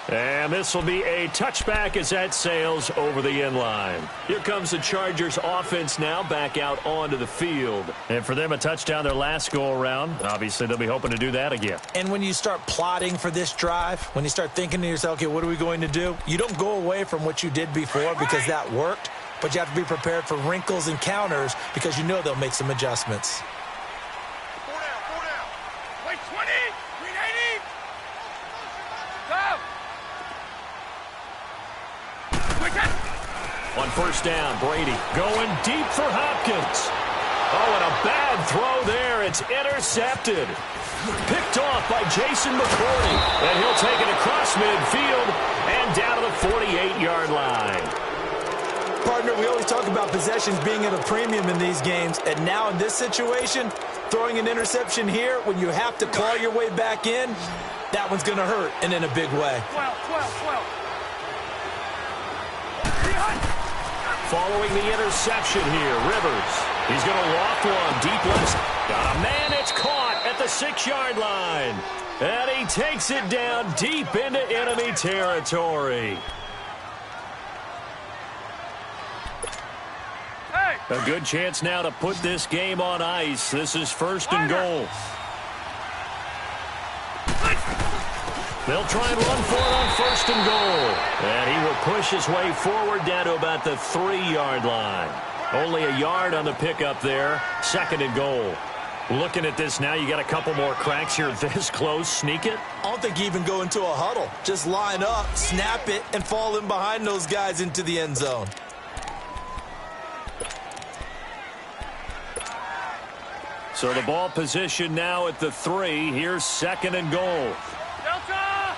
And this will be a touchback as that sails over the end line. Here comes the Chargers offense now back out onto the field. And for them, a touchdown their last go-around. Obviously, they'll be hoping to do that again. And when you start plotting for this drive, when you start thinking to yourself, okay, what are we going to do? You don't go away from what you did before because that worked. But you have to be prepared for wrinkles and counters because you know they'll make some adjustments. 4 down. Wait, 20, 380. Go. On first down, Brady going deep for Hopkins. Oh, and a bad throw there. It's intercepted. Picked off by Jason McCourty. And he'll take it across midfield and down to the 48-yard line. Partner, we always talk about possessions being at a premium in these games, and now in this situation, throwing an interception here when you have to claw your way back in, that one's going to hurt, and in a big way. 12. Following the interception here, Rivers. He's going to loft one deep left. Got a man, it's caught at the 6-yard line. And he takes it down deep into enemy territory. A good chance now to put this game on ice. This is first and goal. They'll try and run for it on first and goal. And he will push his way forward down to about the 3-yard line. Only a yard on the pickup there. Second and goal. Looking at this now, you got a couple more cracks here this close. Sneak it? I don't think you even go into a huddle. Just line up, snap it, and fall in behind those guys into the end zone. So the ball position now at the 3. Here's second and goal. Delta!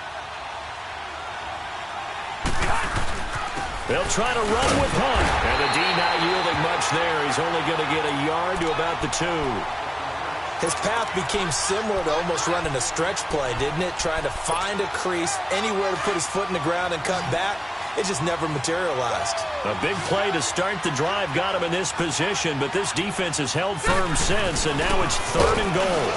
They'll try to run with Hunt. And the D not yielding much there. He's only going to get a yard to about the 2. His path became similar to almost running a stretch play, didn't it? Trying to find a crease, anywhere to put his foot in the ground and cut back. It just never materialized. A big play to start the drive got him in this position, but this defense has held firm since, and now it's third and goal.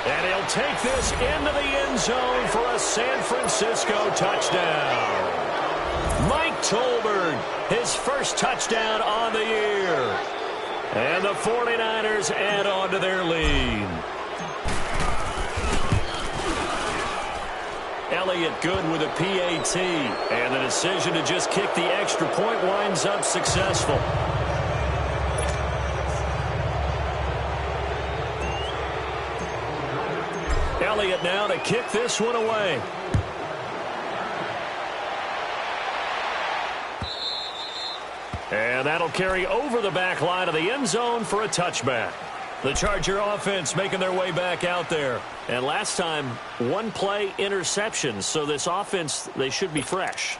And he'll take this into the end zone for a San Francisco touchdown. Mike Tolbert, his first touchdown on the year. And the 49ers add on to their lead. Elliott good with a PAT. And the decision to just kick the extra point winds up successful. Elliott now to kick this one away. And that'll carry over the back line of the end zone for a touchback. The Charger offense making their way back out there. And last time, one-play interception. So this offense, they should be fresh.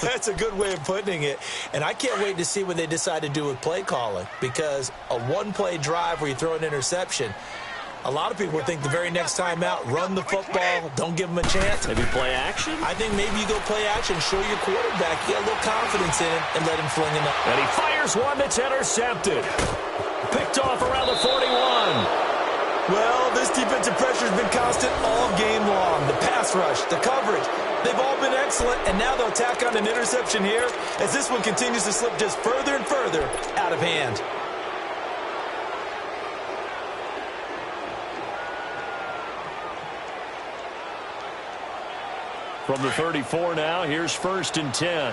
That's a good way of putting it. And I can't wait to see what they decide to do with play calling. Because a one-play drive where you throw an interception, a lot of people think the very next time out, run the football, don't give them a chance. Maybe play action? I think maybe you go play action, show your quarterback, you got a little confidence in him, and let him fling it up. And he fires one that's intercepted. Picked off around the 41. Well, this defensive pressure has been constant all game long. The pass rush, the coverage, they've all been excellent, and now they'll tack on an interception here as this one continues to slip just further and further out of hand. From the 34 now, here's 1st and 10.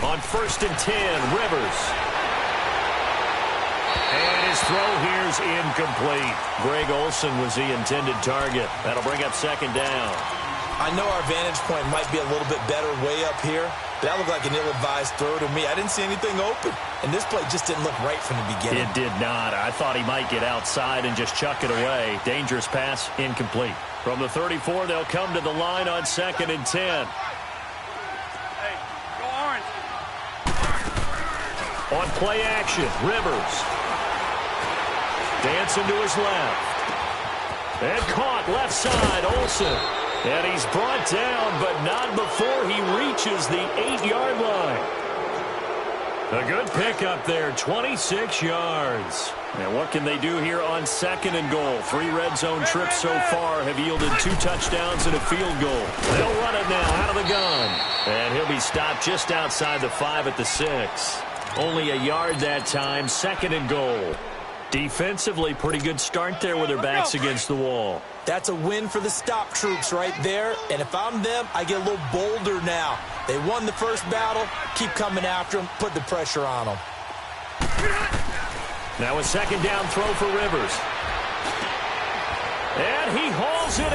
On 1st and 10, Rivers. And his throw here's incomplete. Greg Olsen was the intended target. That'll bring up 2nd down. I know our vantage point might be a little bit better way up here, but that looked like an ill-advised throw to me. I didn't see anything open, and this play just didn't look right from the beginning. It did not. I thought he might get outside and just chuck it away. Dangerous pass, incomplete. From the 34, they'll come to the line on 2nd and 10. On play action, Rivers. Dancing to his left. And caught left side, Olsen. And he's brought down, but not before he reaches the 8-yard line. A good pickup there, 26 yards. And what can they do here on 2nd and goal? 3 red zone trips so far have yielded 2 touchdowns and a field goal. They'll run it now out of the gun. And he'll be stopped just outside the 5 at the 6. Only a yard that time, 2nd and goal. Defensively, pretty good start there with their backs against the wall. That's a win for the stop troops right there. And if I'm them, I get a little bolder now. They won the first battle. Keep coming after them. Put the pressure on them. Now a 2nd down throw for Rivers. And he hauls it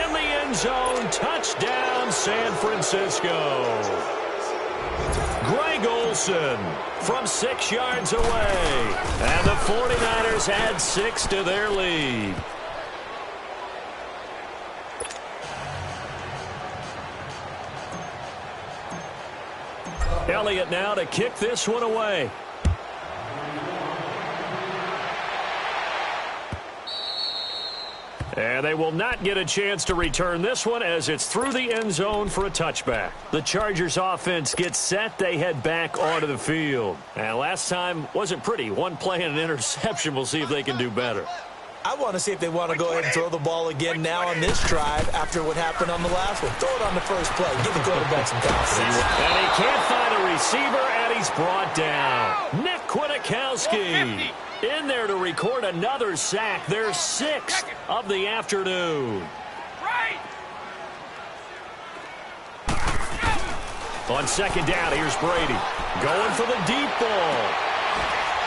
in the end zone. Touchdown, San Francisco. Greg Olsen from 6 yards away. And the 49ers add 6 to their lead. Elliott now to kick this one away. And they will not get a chance to return this one as it's through the end zone for a touchback. The Chargers offense gets set. They head back onto the field. And last time wasn't pretty. One play and an interception. We'll see if they can do better. I want to see if they want to go ahead and throw the ball again now on this drive after what happened on the last one. Throw it on the first play. Give the quarterback some confidence. And he can't find a receiver, and he's brought down. Nick Kwiatkowski in there to record another sack. Their 6th of the afternoon. On 2nd down, here's Brady. Going for the deep ball.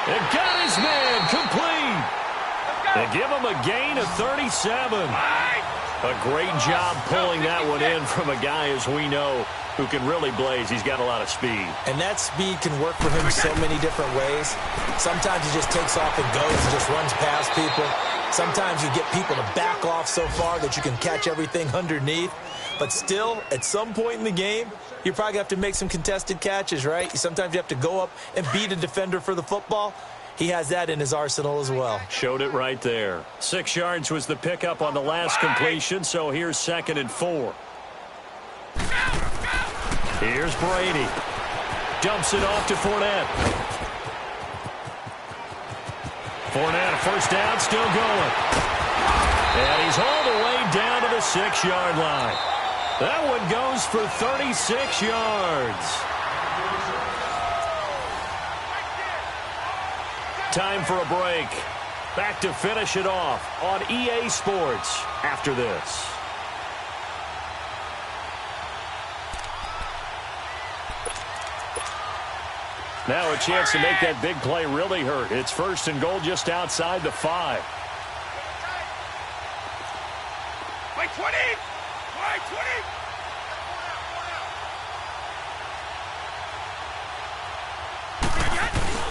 And got his man complete. They give him a gain of 37. A great job pulling that one in from a guy, as we know, who can really blaze. He's got a lot of speed. And that speed can work for him so many different ways. Sometimes he just takes off and goes and just runs past people. Sometimes you get people to back off so far that you can catch everything underneath. But still, at some point in the game, you probably have to make some contested catches, right? Sometimes you have to go up and beat a defender for the football. He has that in his arsenal as well. Showed it right there. 6 yards was the pickup on the last completion, so here's 2nd and 4. Here's Brady. Dumps it off to Fournette. Fournette, a first down, still going. And he's all the way down to the 6-yard line. That one goes for 36 yards. Time for a break. Back to finish it off on EA Sports after this. Now a chance to make that big play really hurt. It's 1st and goal just outside the 5. Wait, 20! Wait, 20!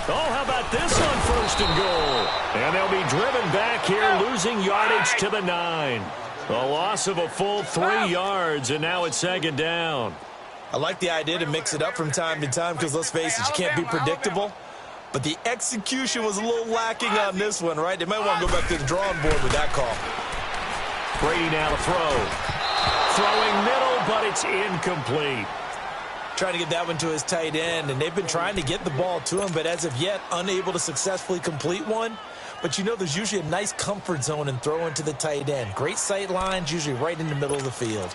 Oh, how about this on 1st and goal? And they'll be driven back here, losing yardage to the 9. A loss of a full 3 yards, and now it's 2nd down. I like the idea to mix it up from time to time because, let's face it, you can't be predictable. But the execution was a little lacking on this one, right? They might want to go back to the drawing board with that call. Brady now to throw. Throwing middle, but it's incomplete. Trying to get that one to his tight end, and they've been trying to get the ball to him, but as of yet, unable to successfully complete one. But you know there's usually a nice comfort zone in throwing to the tight end. Great sight lines, usually right in the middle of the field.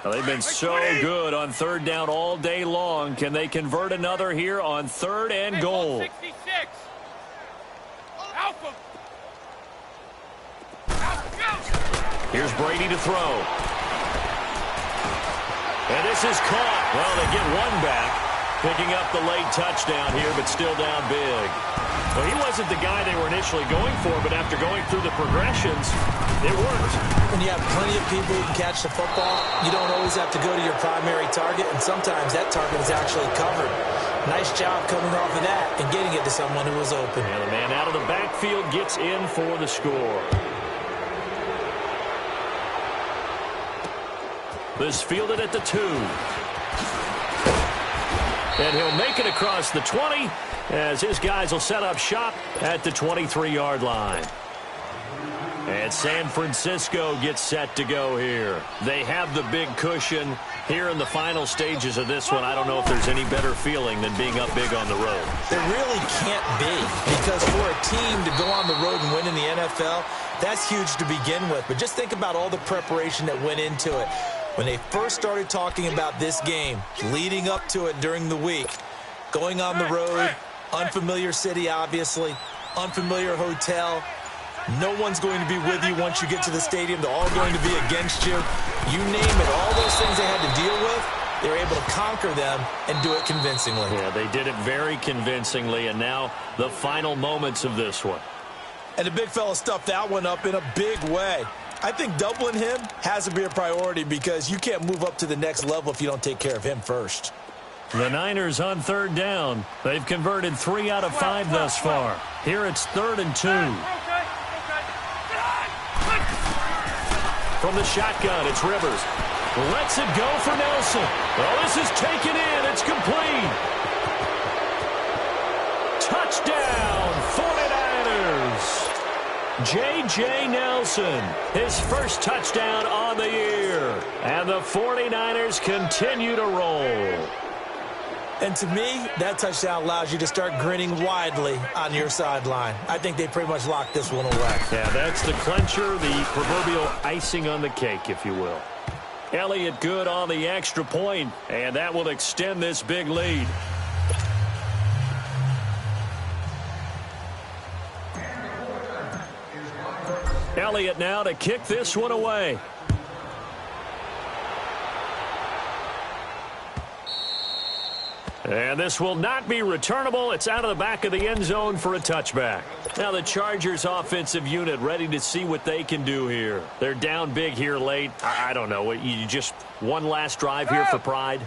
Well, they've been so good on 3rd down all day long. Can they convert another here on 3rd and goal? 66. Alpha. Here's Brady to throw. And this is caught. Well, they get one back, picking up the late touchdown here, but still down big. Well, he wasn't the guy they were initially going for, but after going through the progressions, it worked. When you have plenty of people who can catch the football, you don't always have to go to your primary target, and sometimes that target is actually covered. Nice job coming off of that and getting it to someone who was open. And the man out of the backfield gets in for the score. This fielded at the 2. And he'll make it across the 20 as his guys will set up shop at the 23-yard line. And San Francisco gets set to go here. They have the big cushion here in the final stages of this one. I don't know if there's any better feeling than being up big on the road. There really can't be, because for a team to go on the road and win in the NFL, that's huge to begin with. But just think about all the preparation that went into it. When they first started talking about this game, leading up to it during the week, going on the road, unfamiliar city, obviously, unfamiliar hotel. No one's going to be with you once you get to the stadium. They're all going to be against you. You name it, all those things they had to deal with, they were able to conquer them and do it convincingly. Yeah, they did it very convincingly, and now the final moments of this one. And the big fella stuffed that one up in a big way. I think doubling him has to be a priority because you can't move up to the next level if you don't take care of him first. The Niners on 3rd down. They've converted 3 out of 5 thus far. Here it's 3rd and 2. From the shotgun, it's Rivers. Lets it go for Nelson. Well, this is taken in. It's complete. Touchdown, 49ers. J.J. Nelson, his first touchdown on the year. And the 49ers continue to roll. And to me, that touchdown allows you to start grinning widely on your sideline. I think they pretty much locked this one away. Yeah, that's the clincher, the proverbial icing on the cake, if you will. Elliott good on the extra point, and that will extend this big lead. Elliott now to kick this one away. And this will not be returnable. It's out of the back of the end zone for a touchback. Now the Chargers offensive unit ready to see what they can do here. They're down big here late. I don't know. You just one last drive here for pride?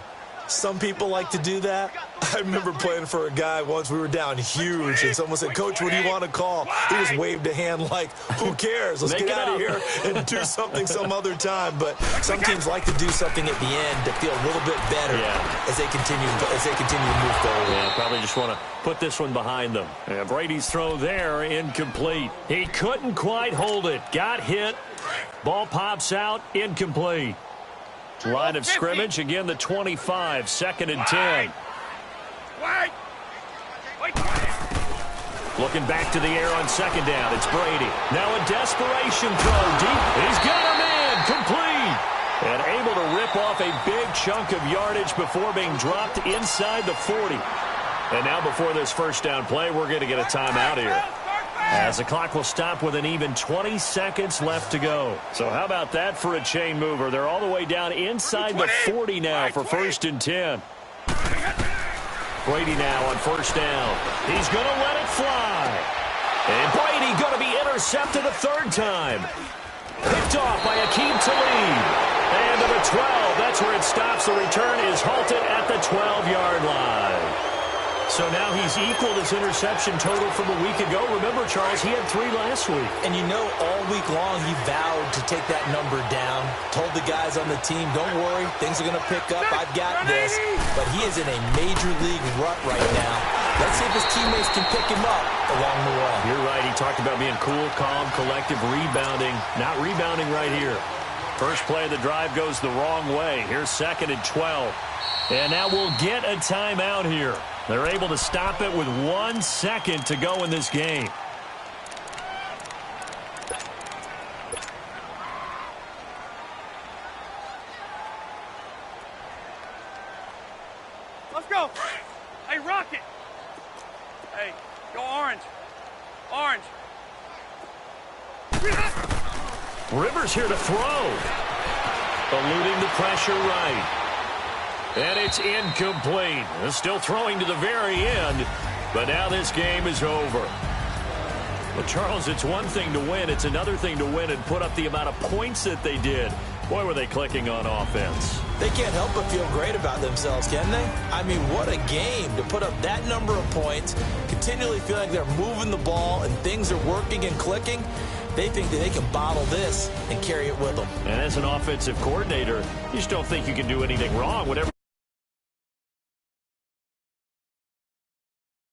Some people like to do that. I remember playing for a guy once. We were down huge, and someone said, "Coach, what do you want to call?" He just waved a hand like, who cares? Let's get out of here and do something some other time. But some teams like to do something at the end to feel a little bit better as they continue to move forward. Yeah, probably just want to put this one behind them. Yeah, Brady's throw there, incomplete. He couldn't quite hold it. Got hit. Ball pops out, incomplete. Line of scrimmage, again the 25, 2nd and 10. Looking back to the air on 2nd down, it's Brady. Now a desperation throw deep. He's got a man, complete. And able to rip off a big chunk of yardage before being dropped inside the 40. And now before this first down play, we're going to get a timeout here, as the clock will stop with an even 20 seconds left to go. So how about that for a chain mover? They're all the way down inside the 40 now for 1st and 10. Brady now on 1st down. He's going to let it fly. And Brady going to be intercepted a third time. Picked off by Aqib Talib. And to the 12. That's where it stops. The return is halted at the 12-yard line. So now he's equaled his interception total from a week ago. Remember, Charles, he had 3 last week. And you know, all week long he vowed to take that number down. Told the guys on the team, don't worry, things are going to pick up. I've got this. But he is in a major league rut right now. Let's see if his teammates can pick him up along the way. You're right. He talked about being cool, calm, collective, rebounding. Not rebounding right here. First play of the drive goes the wrong way. Here's 2nd and 12. And now we'll get a timeout here. They're able to stop it with 1 second to go in this game. Let's go. Hey, Rocket. Hey, go orange. Orange. Rivers here to throw. Eluding the pressure right. And it's incomplete. Still throwing to the very end, but now this game is over. Well, Charles, it's one thing to win. It's another thing to win and put up the amount of points that they did. Boy, were they clicking on offense. They can't help but feel great about themselves, can they? I mean, what a game to put up that number of points, continually feeling like they're moving the ball and things are working and clicking. They think that they can bottle this and carry it with them. And as an offensive coordinator, you just don't think you can do anything wrong. Whatever